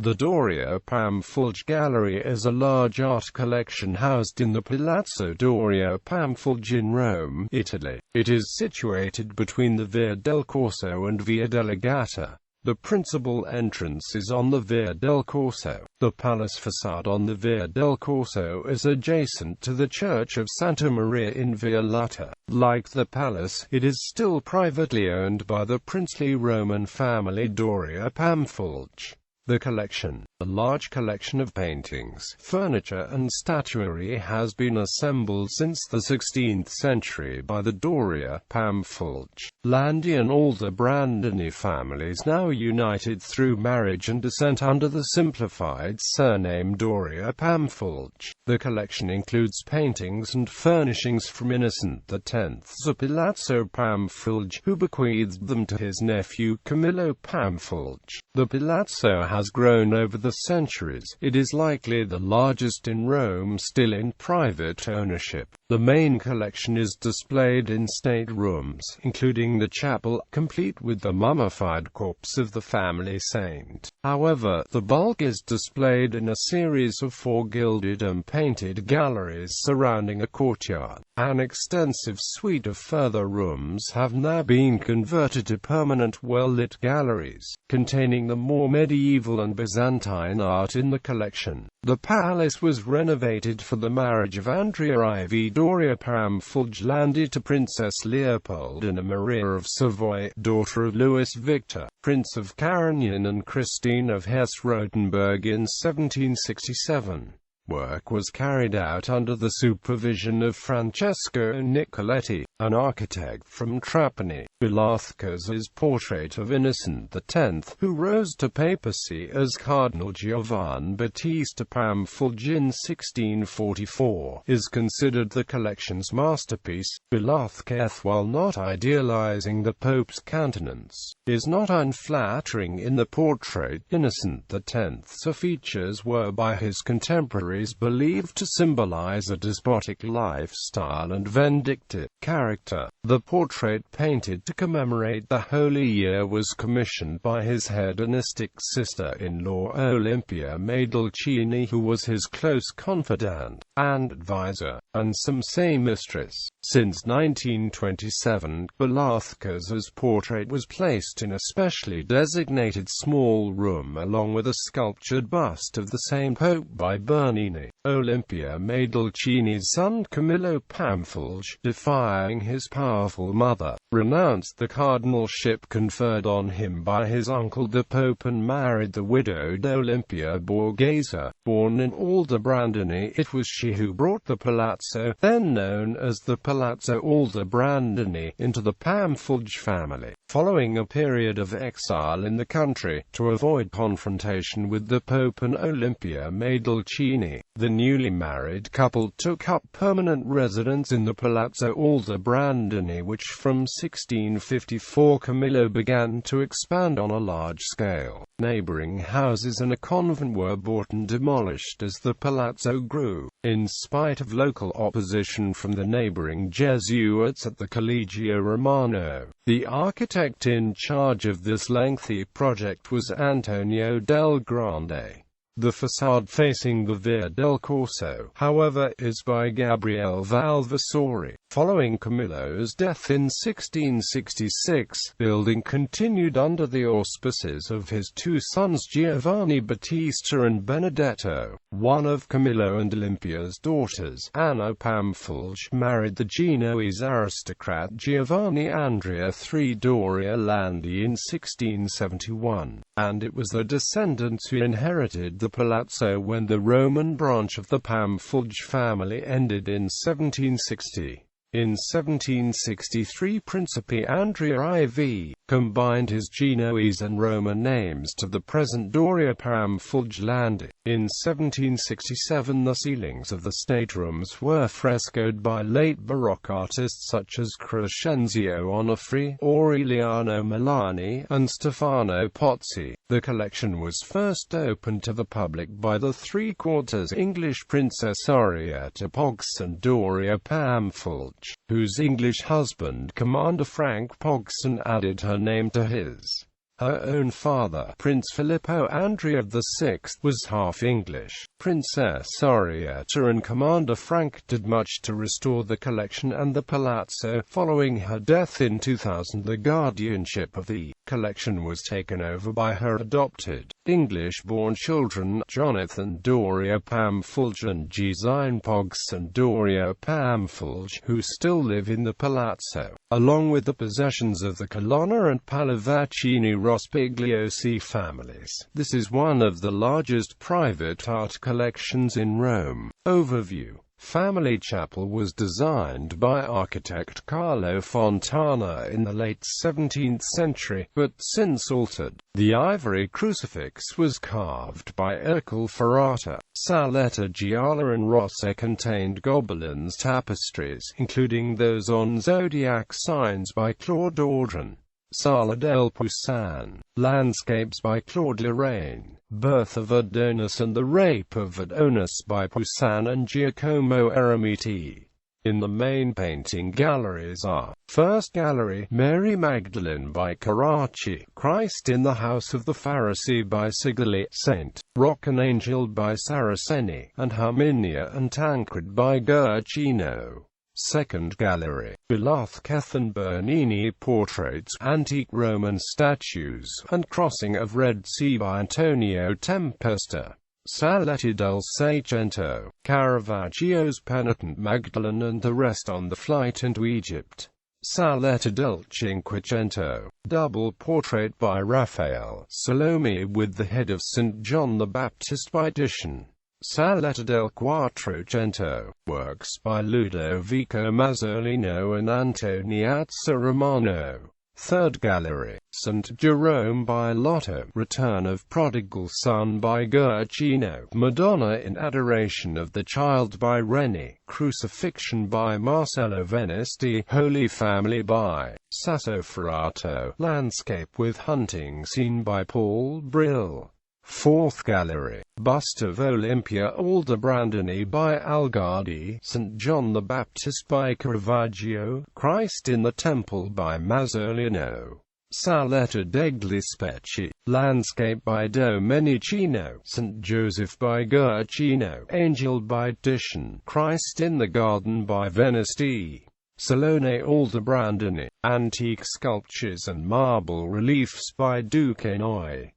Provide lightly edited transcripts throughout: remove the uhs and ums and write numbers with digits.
The Doria Pamphilj Gallery is a large art collection housed in the Palazzo Doria Pamphilj in Rome, Italy. It is situated between the Via del Corso and Via della Gatta. The principal entrance is on the Via del Corso. The palace facade on the Via del Corso is adjacent to the Church of Santa Maria in Via Lata. Like the palace, it is still privately owned by the princely Roman family Doria Pamphilj. The collection, a large collection of paintings, furniture and statuary, has been assembled since the 16th century by the Doria Pamphilj, Landi and Aldobrandini families, now united through marriage and descent under the simplified surname Doria Pamphilj. The collection includes paintings and furnishings from Italy.It, Palazzo Pamphilj, who bequeathed them to his nephew Camillo Pamphilj. The palazzo has grown over the centuries. It is likely the largest in Rome still in private ownership. The main collection is displayed in state rooms, including the chapel, complete with the mummified corpse of the family saint. However, the bulk is displayed in a series of 4 gilded and painted galleries surrounding a courtyard. An extensive suite of further rooms have now been converted to permanent well-lit galleries, containing the more medieval and Byzantine art in the collection. The palace was renovated for the marriage of Andrea IV Doria Pamphilj Landi to Princess Leopoldina Maria of Savoy, daughter of Louis Victor, Prince of Carignan and Christine of Hesse-Rotenburg in 1767. Work was carried out under the supervision of Francesco Nicoletti, an architect from Trapani. Velázquez's portrait of Innocent X, who rose to papacy as Cardinal Giovan Battista Pamphilj in 1644, is considered the collection's masterpiece. Velázquez, while not idealizing the Pope's countenance, is not unflattering in the portrait. Innocent X's features were by his contemporaries believed to symbolize a despotic lifestyle and vindictive character. The portrait, painted to commemorate the Holy Year, was commissioned by his hedonistic sister-in-law Olimpia Medalcini, who was his close confidant and advisor, and some say mistress. Since 1927, Velázquez's portrait was placed in a specially designated small room along with a sculptured bust of the same pope by Bernini. Olimpia Medalcini's son Camillo Pamphilj, defying his powerful mother, renounced the cardinalship conferred on him by his uncle the Pope and married the widowed Olimpia Borghese, born in Aldobrandini. It was she who brought the Palazzo, then known as the Palazzo Aldobrandini, into the Pamphilj family. Following a period of exile in the country, to avoid confrontation with the Pope and Olimpia Medalcini, the newly married couple took up permanent residence in the Palazzo Aldobrandini, which from 1654 Camillo began to expand on a large scale. Neighboring houses and a convent were bought and demolished as the palazzo grew. In spite of local opposition from the neighboring Jesuits at the Collegio Romano, the architect in charge of this lengthy project was Antonio del Grande. The facade facing the Via del Corso, however, is by Gabriele Valvasori. Following Camillo's death in 1666, building continued under the auspices of his 2 sons Giovanni Battista and Benedetto. One of Camillo and Olimpia's daughters, Anna Pamphilj, married the Genoese aristocrat Giovanni Andrea III Doria Landi in 1671, and it was the descendants who inherited the palazzo when the Roman branch of the Pamphilj family ended in 1760. In 1763 Principe Andrea IV combined his Genoese and Roman names to the present Doria Pamphilj Landi. In 1767 the ceilings of the staterooms were frescoed by late Baroque artists such as Crescenzio Onofri, Aureliano Milani, and Stefano Pozzi. The collection was first opened to the public by the three-quarters English Princess Henrietta Pogson Doria Pamphilj, whose English husband Commander Frank Pogson added her name to his. Her own father, Prince Filippo Andrea VI, was half English. Princess Orietta and Commander Frank did much to restore the collection and the palazzo. Following her death in 2000, the guardianship of the collection was taken over by her adopted English-born children, Jonathan Doria Pamphilj and Gisine Pogson Doria Pamphilj, who still live in the palazzo, along with the possessions of the Colonna and Pallavicini Rospigliosi families. This is one of the largest private art collections in Rome. Overview. Family Chapel was designed by architect Carlo Fontana in the late 17th century, but since altered. The ivory crucifix was carved by Ercole Ferrata. Saletta Gialla and Rossa contained Gobelins tapestries, including those on zodiac signs by Claude Audran. Sala del Poussin. Landscapes by Claude Lorraine. Birth of Adonis and the Rape of Adonis by Poussin and Giacomo Eremiti. In the main painting galleries are: First Gallery, Mary Magdalene by Carracci, Christ in the House of the Pharisee by Sigilli, Saint Roch and Angel by Saraceni, and Herminia and Tancred by Guercino. Second Gallery, Velázquez Bernini portraits, antique Roman statues, and Crossing of Red Sea by Antonio Tempesta. Saletti del Seicento, Caravaggio's Penitent Magdalene and the Rest on the Flight into Egypt. Saletta del Cinquecento, double portrait by Raphael, Salome with the head of St. John the Baptist by Titian. Saletta del Quattrocento, works by Ludovico Mazzolino and Antoniazza Romano. Third Gallery, St. Jerome by Lotto, Return of Prodigal Son by Guercino, Madonna in Adoration of the Child by Reni, Crucifixion by Marcello Venisti, Holy Family by Sassoferrato, Landscape with Hunting Scene by Paul Brill. Fourth Gallery, Bust of Olympia Aldobrandini by Algardi, St. John the Baptist by Caravaggio, Christ in the Temple by Mazzolino. Saletta degli Specchi, Landscape by Domenichino, St. Joseph by Guercino, Angel by Titian, Christ in the Garden by Venisti. Salone Aldobrandini, Antique Sculptures and Marble Reliefs by Duquesnoy.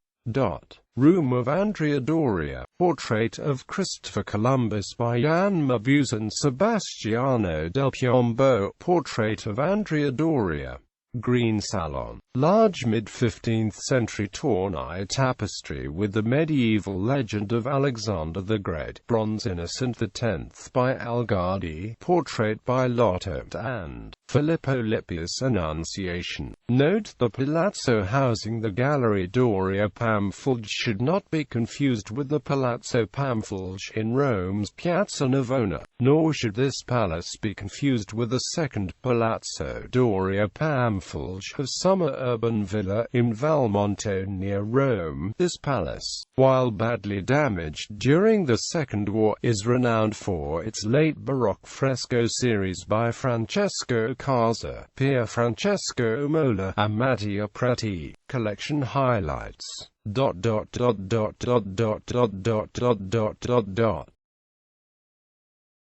Room of Andrea Doria, Portrait of Christopher Columbus by Jan Mabuse and Sebastiano del Piombo, Portrait of Andrea Doria. Green Salon, large mid-15th century Tournai tapestry with the medieval legend of Alexander the Great. Bronze Innocent X by Algardi, portrait by Lotto and Filippo Lippius. Annunciation. Note: the palazzo housing the Gallery Doria Pamphilj should not be confused with the Palazzo Pamphilj in Rome's Piazza Navona, nor should this palace be confused with the second Palazzo Doria Pamphilj of Summer Urban Villa in Valmonte near Rome. This palace, while badly damaged during the Second War, is renowned for its late Baroque fresco series by Francesco Casa, Pier Francesco Mola, and Mattia Prati. Collection highlights.